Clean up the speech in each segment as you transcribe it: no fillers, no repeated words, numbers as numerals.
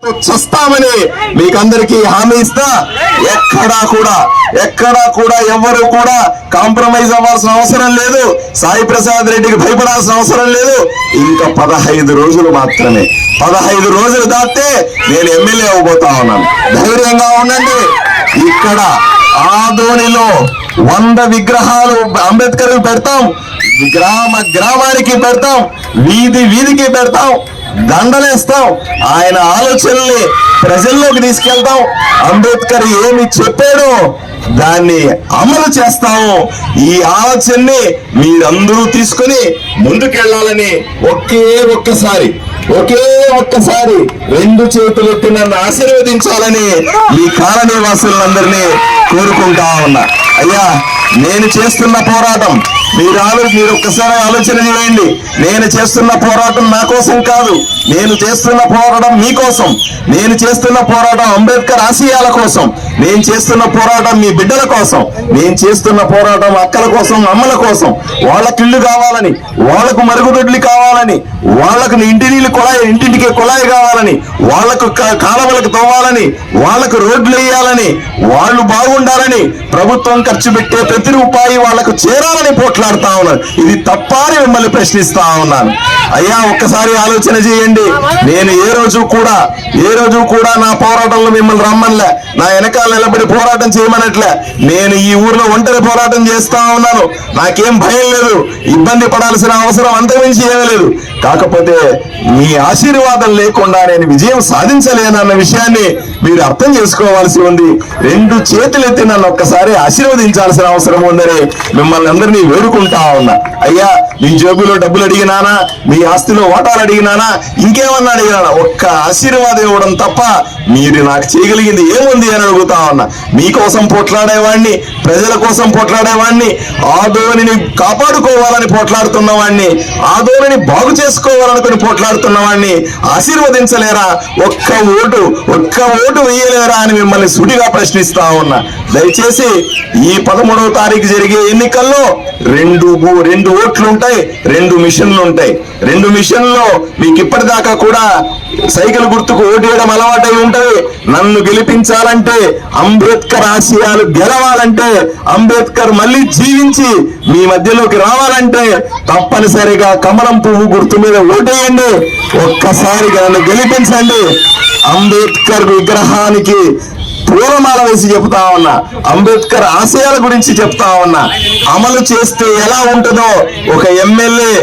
చూస్తామని మీకందరికీ హామీ ఇస్తా. ఎక్కడా కూడా ఎవరు కూడా కాంప్రమైజ్ అవ్వాల్సిన అవసరం లేదు. సాయి ప్రసాద్ రెడ్డికి భయపడాల్సిన అవసరం లేదు. ఇంకా 15 రోజులు మాత్రమే. 15 రోజులు దాటితే నేను ఎమ్మెల్యే అవ్వబోతా ఉన్నాను. ధైర్యంగా ఉండండి. ఇక్కడ ఆదోనిలో 100 విగ్రహాలు అంబేద్కర్ పెడతాం. గ్రామానికి పెడతాం. వీధికి పెడతాం. దండలేస్తాం. ఆయన ఆలోచనల్ని ప్రజల్లోకి తీసుకెళ్తాం. అంబేద్కర్ ఏమి చెప్పాడో దాన్ని అమలు చేస్తాము. ఈ ఆలోచనని మీరందరూ తీసుకుని ముందుకెళ్లాలని ఒకే ఒక్కసారి 2 చేతులు ఎత్తి నన్ను ఆశీర్వదించాలని ఈ కాలనీ వాసులందరినీ కోరుకుంటా ఉన్నా. అయ్యా, నేను చేస్తున్న పోరాటం మీరు ఒక్కసారి ఆలోచన చేయండి. నేను చేస్తున్న పోరాటం నా కోసం కాదు. నేను చేస్తున్న పోరాటం మీకోసం. నేను చేస్తున్న పోరాటం అంబేద్కర్ ఆశయాల కోసం. నేను చేస్తున్న పోరాటం మీ బిడ్డల కోసం. నేను చేస్తున్న పోరాటం అక్కల కోసం, అమ్మల కోసం. వాళ్ళకి ఇల్లు కావాలని, వాళ్ళకు మరుగుదొడ్లు కావాలని, వాళ్ళకు ఇంటింటికి కుళాయి కావాలని, వాళ్ళకు కాలువలకు తవ్వాలని, వాళ్ళకు రోడ్లు వేయాలని, వాళ్ళు బాగుండాలని, ప్రభుత్వం ఖర్చు పెట్టే ప్రతి రూపాయి వాళ్ళకు చేరాలని పోట్లాడుతా ఉన్నారు. ఇది తప్ప అని మిమ్మల్ని ప్రశ్నిస్తా ఉన్నాను. అయ్యా, ఒక్కసారి ఆలోచన చేయండి. నేను ఏ రోజు కూడా నా పోరాటంలో మిమ్మల్ని రమ్మనిలే, నా వెనకాల నిలబడి పోరాటం చేయమనట్లే. నేను ఈ ఊర్లో ఒంటరి పోరాటం చేస్తా ఉన్నాను. నాకేం భయం లేదు. ఇబ్బంది పడాల్సిన అవసరం అంతకుమించి ఏమీ లేదు. కాకపోతే మీ ఆశీర్వాదం లేకుండా నేను విజయం సాధించలేనన్న విషయాన్ని మీరు అర్థం చేసుకోవాల్సి ఉంది. 2 చేతులు ఎత్తి నన్ను ఒక్కసారి ఆశీర్వదించాల్సిన అవసరం ఉందని మిమ్మల్ని అందరినీ వేడుకుంటా ఉన్నా. అయ్యా, మీ జేబులో డబ్బులు అడిగినానా, మీ ఆస్తిలో ఓటాలు అడిగినానా, ఇంకేమన్నా అడిగినానా? ఒక్క ఆశీర్వాదం ఇవ్వడం తప్ప మీరు నాకు చేయగలిగింది ఏముంది అని అడుగుతా ఉన్నా. మీకోసం పోట్లాడేవాడిని, ప్రజల కోసం పోట్లాడేవాడిని, ఆదోనిని కాపాడుకోవాలని పోట్లాడుతున్న వాడిని, ఆదోనిని బాగు చేసుకోవాలనుకుని పోట్లాడుతున్న వాడిని ఆశీర్వదించలేరా? ఒక్క ఓటు వేయలేరా అని మిమ్మల్ని సుడిగా ప్రశ్నిస్తా ఉన్నా. దయచేసి ఈ 13వ తారీఖు జరిగే ఎన్నికల్లో 2 ఓట్లు ఉంటాయి, 2 మిషన్లు ఉంటాయి. 2 మిషన్లో మీకు ఇప్పటిదాకా కూడా సైకిల్ గుర్తుకు ఓటు వేయడం అలవాటై ఉంటది. నన్ను గెలిపించాలంటే, అంబేద్కర్ ఆశయాలు గెలవాలంటే, అంబేద్కర్ మళ్ళీ జీవించి మీ మధ్యలోకి రావాలంటే తప్పనిసరిగా కమలం పువ్వు గుర్తు మీద ఓటేయండి. ఒక్కసారిగా నన్ను గెలిపించండి. అంబేద్కర్ విగ్రహానికి పూలమాల వేసి చెప్తా ఉన్నా. అంబేద్కర్ ఆశయాల గురించి చెప్తా ఉన్నా. అమలు చేస్తే ఎలా ఉంటుందో, ఒక ఎమ్మెల్యే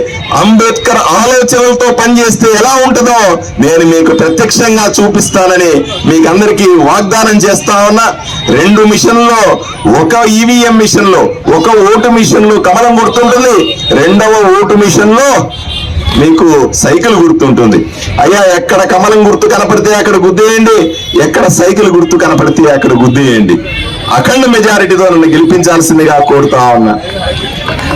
అంబేద్కర్ ఆలోచనలతో పనిచేస్తే ఎలా ఉంటుందో నేను మీకు ప్రత్యక్షంగా చూపిస్తానని మీకు అందరికీ వాగ్దానం చేస్తా ఉన్నా. 2 మిషన్లో, ఒక ఈవీఎం మిషన్లో, ఒక ఓటు మిషన్లో కమలం గుర్తుంటుంది. 2వ ఓటు మిషన్లో మీకు సైకిల్ గుర్తుంటుంది. అయ్యా, ఎక్కడ కమలం గుర్తు కనపడితే అక్కడ గుద్దేయండి, ఎక్కడ సైకిల్ గుర్తు కనపడితే అక్కడ గుద్దేయండి. అఖండ మెజారిటీతో నన్ను గెలిపించాల్సిందిగా కోరుతా ఉన్నా.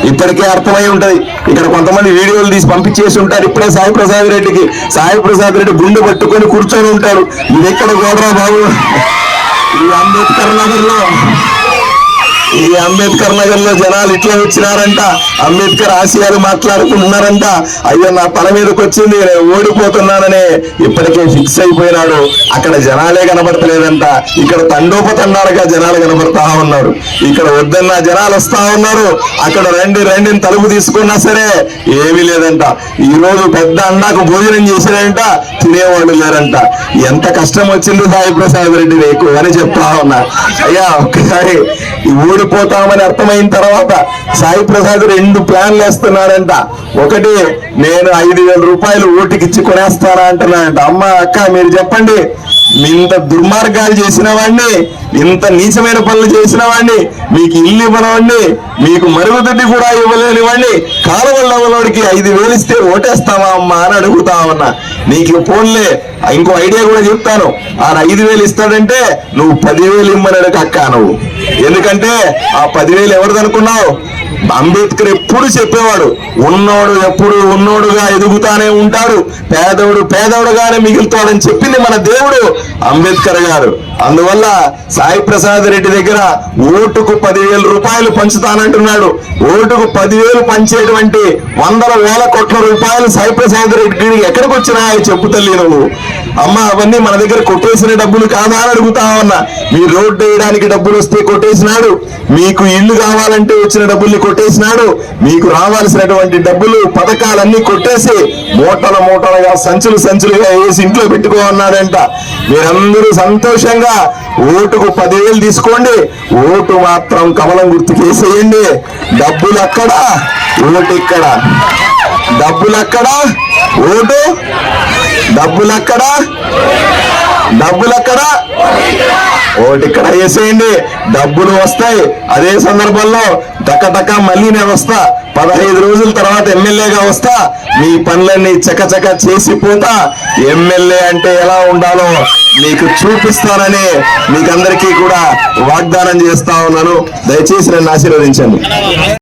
ఇప్పటికే అర్థమై ఉంటది. ఇక్కడ కొంతమంది వీడియోలు తీసి పంపించేసి ఉంటారు. ఇప్పుడే సాయి ప్రసాద్ రెడ్డి గుండె పట్టుకొని కూర్చొని ఉంటారు. ఇది ఎక్కడ గోడరా బాబు? ఈ అంబేద్కర్ నగర్ లో జనాలు ఇట్లా వచ్చినారంట, అంబేద్కర్ ఆశయాలు మాట్లాడుకుంటున్నారంట. అయ్యో, నా తల మీదకి వచ్చింది, నేను ఓడిపోతున్నానని ఇప్పటికే ఫిక్స్ అయిపోయినాడు. అక్కడ జనాలే కనబడతలేదంట. ఇక్కడ తండోపతండాలుగా జనాలు కనబడతా ఉన్నారు. ఇక్కడ వద్దన్న జనాలు వస్తా ఉన్నారు. అక్కడ రండి తలుపు తీసుకున్నా సరే ఏమీ లేదంట. ఈ రోజు పెద్ద అన్నాకు భోజనం చేశారంట, తినేవాళ్ళు లేరంట. ఎంత కష్టం వచ్చింది సాయి ప్రసాద్ రెడ్డి నీకు అని చెప్తా ఉన్నా. అయ్యా, ఒక్కసారి ఓడిపోతామని అర్థమైన తర్వాత సాయి ప్రసాద్ 2 ప్లాన్లు వేస్తున్నాడంట. ఒకటి, నేను 5,000 రూపాయలు ఓటుకిచ్చి కొనేస్తానా అంటున్నాడంట. అమ్మ, అక్క, మీరు చెప్పండి. ఇంత దుర్మార్గాలు చేసిన వాడిని, ఇంత నీచమైన పనులు చేసిన వాడిని, మీకు ఇల్లు ఇవ్వనివ్వండి, మీకు మరుగుదొడ్డి కూడా ఇవ్వలేని వాడిని, కాలువల్లోడికి 5,000 ఇస్తే ఓటేస్తావా అమ్మా అని అడుగుతా ఉన్నా. నీకు ఫోన్లే ఇంకో ఐడియా కూడా చెప్తాను. ఆ 5,000 ఇస్తాడంటే నువ్వు 10,000 ఇమ్మని అక్క నువ్వు. ఎందుకంటే ఆ 10,000 ఎవరిదనుకున్నావు? అంబేద్కర్ ఎప్పుడు చెప్పేవాడు, ఉన్నోడు ఎప్పుడు ఉన్నోడుగా ఎదుగుతానే ఉంటాడు, పేదవుడుగానే మిగులుతాడని చెప్పింది మన దేవుడు అంబేద్కర్ గారు. అందువల్ల సాయి ప్రసాద్ రెడ్డి దగ్గర ఓటుకు 10,000 రూపాయలు పంచుతానంటున్నాడు. ఓటుకు 10,000 పంచేటువంటి 100,000 కోట్ల రూపాయలు సాయి ప్రసాద్ రెడ్డి ఎక్కడికి వచ్చినాయో చెప్పు తల్లి నువ్వు. అమ్మ అవన్నీ మన దగ్గర కొట్టేసిన డబ్బులు కాదా అని అడుగుతా ఉన్నా. మీ రోడ్డు వేయడానికి డబ్బులు వస్తే కొట్టేసినాడు, మీకు ఇల్లు కావాలంటే వచ్చిన డబ్బుల్ని కొట్టేసినాడు, మీకు రావాల్సినటువంటి డబ్బులు పథకాలన్నీ కొట్టేసి మూటలుగా సంచులుగా వేసి ఇంట్లో పెట్టుకోమన్నాడంట. మీరందరూ సంతోషంగా ఓటుకు 10,000 తీసుకోండి, ఓటు మాత్రం కమలం గుర్తుకేసేయండి. డబ్బులు అక్కడ, ఓటు ఇక్కడ. డబ్బులు అక్కడ, ఓటు. డబ్బులు అక్కడ, ఓటు ఇక్కడ వేసేయండి. డబ్బులు వస్తాయి. అదే సందర్భంలో టక మళ్ళీ నేను వస్తా, 15 రోజుల తర్వాత ఎమ్మెల్యేగా వస్తా, మీ పనులన్నీ చకచక చేసిపోతా. ఎమ్మెల్యే అంటే ఎలా ఉండాలో మీకు చూపిస్తానని మీకందరికీ కూడా వాగ్దానం చేస్తా ఉన్నాను. దయచేసి నన్ను ఆశీర్వదించండి.